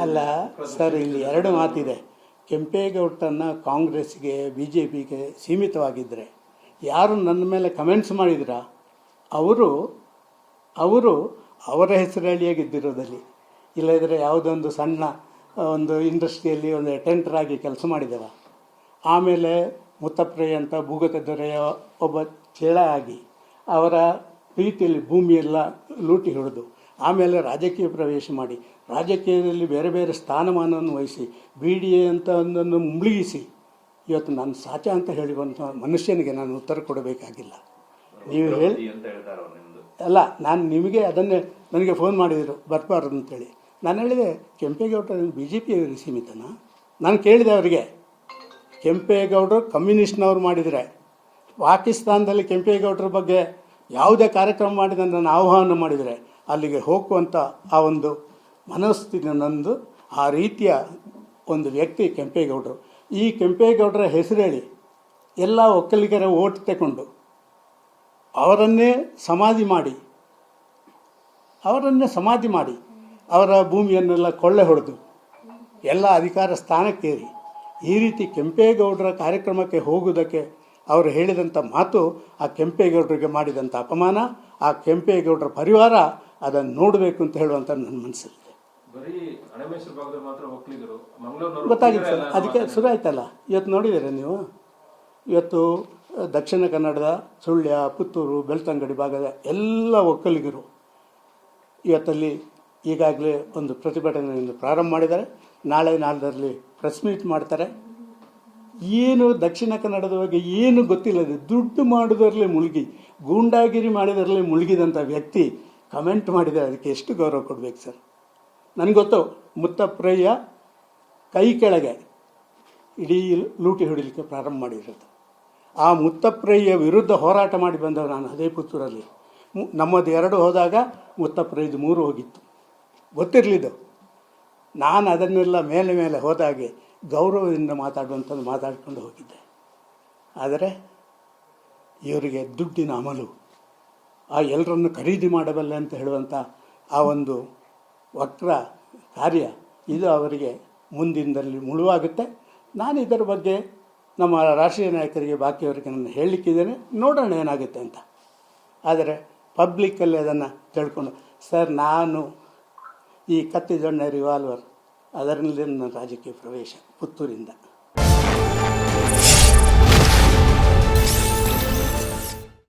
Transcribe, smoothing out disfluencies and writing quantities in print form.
ಅಲ್ಲ ಸರ್, ಇಲ್ಲಿ ಎರಡು ಮಾತಿದೆ. ಕೆಂಪೇಗೌಡರನ್ನು ಕಾಂಗ್ರೆಸ್ಗೆ ಬಿ ಜೆ ಪಿಗೆ ಸೀಮಿತವಾಗಿದ್ದರೆ ಯಾರು ನನ್ನ ಮೇಲೆ ಕಮೆಂಟ್ಸ್ ಮಾಡಿದ್ರಾ? ಅವರು ಅವರ ಹೆಸರಳಿಯೇ ಗೆದ್ದಿರೋದಲ್ಲಿ. ಇಲ್ಲದಿದ್ದರೆ ಯಾವುದೊಂದು ಸಣ್ಣ ಒಂದು ಇಂಡಸ್ಟ್ರಿಯಲ್ಲಿ ಒಂದು ಅಟೆಂಡರ್ ಆಗಿ ಕೆಲಸ ಮಾಡಿದವ. ಆಮೇಲೆ ಮುತ್ತಪ್ರಯ್ಯ ಅಂತ ಭೂಗತ ದೊರೆಯ ಒಬ್ಬ ಚೇಳ ಆಗಿ ಅವರ ಪ್ರೀತಿಯಲ್ಲಿ ಭೂಮಿಯೆಲ್ಲ ಲೂಟಿ ಹೊಡೆದು ಆಮೇಲೆ ರಾಜಕೀಯ ಪ್ರವೇಶ ಮಾಡಿ ರಾಜಕೀಯದಲ್ಲಿ ಬೇರೆ ಬೇರೆ ಸ್ಥಾನಮಾನವನ್ನು ವಹಿಸಿ ಬಿ ಡಿ ಎ ಅಂತ ಒಂದನ್ನು ಮುಳುಗಿಸಿ ಇವತ್ತು ನಾನು ಸಾಚ ಅಂತ ಹೇಳುವಂಥ ಮನುಷ್ಯನಿಗೆ ನಾನು ಉತ್ತರ ಕೊಡಬೇಕಾಗಿಲ್ಲ. ನೀವು ಹೇಳಿ ಅಲ್ಲ, ನಾನು ನಿಮಗೆ ಅದನ್ನೇ ನನಗೆ ಫೋನ್ ಮಾಡಿದರು ಬರಬಾರ್ದು ಅಂತೇಳಿ. ನಾನು ಹೇಳಿದೆ ಕೆಂಪೇಗೌಡರು ಬಿ ಜೆ ಪಿಯವರಿಗೆ ಸೀಮಿತನಾ? ನಾನು ಕೇಳಿದೆ ಅವರಿಗೆ, ಕೆಂಪೇಗೌಡರು ಕಮ್ಯುನಿಸ್ಟ್ನವ್ರು ಮಾಡಿದರೆ ಪಾಕಿಸ್ತಾನದಲ್ಲಿ ಕೆಂಪೇಗೌಡರ ಬಗ್ಗೆ ಯಾವುದೇ ಕಾರ್ಯಕ್ರಮ ಮಾಡಿದ ನನ್ನ ಆಹ್ವಾನ ಮಾಡಿದರೆ ಅಲ್ಲಿಗೆ ಹೋಗುವಂಥ ಆ ಒಂದು ಮನಸ್ಥಿತಿ ನಂದು. ಆ ರೀತಿಯ ಒಂದು ವ್ಯಕ್ತಿ ಕೆಂಪೇಗೌಡರು. ಈ ಕೆಂಪೇಗೌಡರ ಹೆಸರು ಹೇಳಿ ಎಲ್ಲ ಒಕ್ಕಲಿಗರ ಓಟ್ ತಗೊಂಡು ಅವರನ್ನೇ ಸಮಾಧಿ ಮಾಡಿ ಅವರ ಭೂಮಿಯನ್ನೆಲ್ಲ ಕೊಳ್ಳೆ ಹೊಡೆದು ಎಲ್ಲ ಅಧಿಕಾರ ಸ್ಥಾನಕ್ಕೇರಿ ಈ ರೀತಿ ಕೆಂಪೇಗೌಡರ ಕಾರ್ಯಕ್ರಮಕ್ಕೆ ಹೋಗುವುದಕ್ಕೆ ಅವರು ಹೇಳಿದಂಥ ಮಾತು, ಆ ಕೆಂಪೇಗೌಡರಿಗೆ ಮಾಡಿದಂಥ ಅಪಮಾನ, ಆ ಕೆಂಪೇಗೌಡರ ಪರಿವಾರ ಅದನ್ನು ನೋಡಬೇಕು ಅಂತ ಹೇಳುವಂಥ ನನ್ನ ಮನಸ್ಸಲ್ಲಿದೆ. ಗೊತ್ತಾಗಿದೆ ಸರ್, ಅದಕ್ಕೆ ಶುರು ಆಯ್ತಲ್ಲ. ಇವತ್ತು ನೋಡಿದ್ದೀರಾ ನೀವು, ಇವತ್ತು ದಕ್ಷಿಣ ಕನ್ನಡದ ಸುಳ್ಯ, ಪುತ್ತೂರು, ಬೆಳ್ತಂಗಡಿ ಭಾಗದ ಎಲ್ಲ ಒಕ್ಕಲಿಗರು ಇವತ್ತಲ್ಲಿ ಈಗಾಗಲೇ ಒಂದು ಪ್ರತಿಭಟನೆಯನ್ನು ಪ್ರಾರಂಭ ಮಾಡಿದ್ದಾರೆ. ನಾಳೆ ನಾಲ್ದರಲ್ಲಿ ಪ್ರೆಸ್ ಮೀಟ್ ಮಾಡ್ತಾರೆ. ಏನು ದಕ್ಷಿಣ ಕನ್ನಡದ ಬಗ್ಗೆ ಏನು ಗೊತ್ತಿಲ್ಲದೆ ದುಡ್ಡು ಮಾಡೋದರಲ್ಲೇ ಮುಳುಗಿ ಗೂಂಡಾಗಿರಿ ಮಾಡಿದರಲ್ಲೇ ಮುಳುಗಿದಂಥ ವ್ಯಕ್ತಿ ಕಮೆಂಟ್ ಮಾಡಿದರೆ ಅದಕ್ಕೆ ಎಷ್ಟು ಗೌರವ ಕೊಡಬೇಕು ಸರ್? ನನಗೆ ಗೊತ್ತು, ಮುತ್ತಪ್ರಯ್ಯ ಕೈ ಕೆಳಗೆ ಇಡೀ ಲೂಟಿ ಹೊಡಿಲಿಕ್ಕೆ ಪ್ರಾರಂಭ ಮಾಡಿರೋದು. ಆ ಮುತ್ತಪ್ರಯ್ಯ ವಿರುದ್ಧ ಹೋರಾಟ ಮಾಡಿ ಬಂದವ ನಾನು ಅದೇ ಪುತ್ತೂರಲ್ಲಿ. ನಮ್ಮದು 2 ಹೋದಾಗ ಮುತ್ತಪ್ರಯ್ಯದು 3 ಹೋಗಿತ್ತು, ಗೊತ್ತಿರಲಿದ್ದು. ನಾನು ಅದನ್ನೆಲ್ಲ ಮೇಲೆ ಹೋದಾಗೆ ಗೌರವದಿಂದ ಮಾತಾಡುವಂಥದ್ದು ಮಾತಾಡಿಕೊಂಡು ಹೋಗಿದ್ದೆ. ಆದರೆ ಇವರಿಗೆ ದುಡ್ಡಿನ ಅಮಲು, ಆ ಎಲ್ಲರನ್ನು ಖರೀದಿ ಮಾಡಬಲ್ಲೆ ಅಂತ ಹೇಳುವಂಥ ಆ ಒಂದು ವಕ್ರ ಕಾರ್ಯ, ಇದು ಅವರಿಗೆ ಮುಂದಿನದಲ್ಲಿ ಮುಳುವಾಗುತ್ತೆ. ನಾನು ಇದರ ಬಗ್ಗೆ ನಮ್ಮ ರಾಷ್ಟ್ರೀಯ ನಾಯಕರಿಗೆ ಬಾಕಿಯವರಿಗೆ ನಾನು ಹೇಳಲಿಕ್ಕಿದ್ದೇನೆ, ನೋಡೋಣ ಏನಾಗುತ್ತೆ ಅಂತ. ಆದರೆ ಪಬ್ಲಿಕ್ಕಲ್ಲಿ ಅದನ್ನು ತಿಳ್ಕೊಂಡು, ಸರ್ ನಾನು ಈ ಕತ್ತಿ ದೊಣ್ಣೆ ರಿವಾಲ್ವರ್ ಅದರಲ್ಲಿ ನನ್ನ ರಾಜಕೀಯ ಪ್ರವೇಶ ಪುತ್ತೂರಿಂದ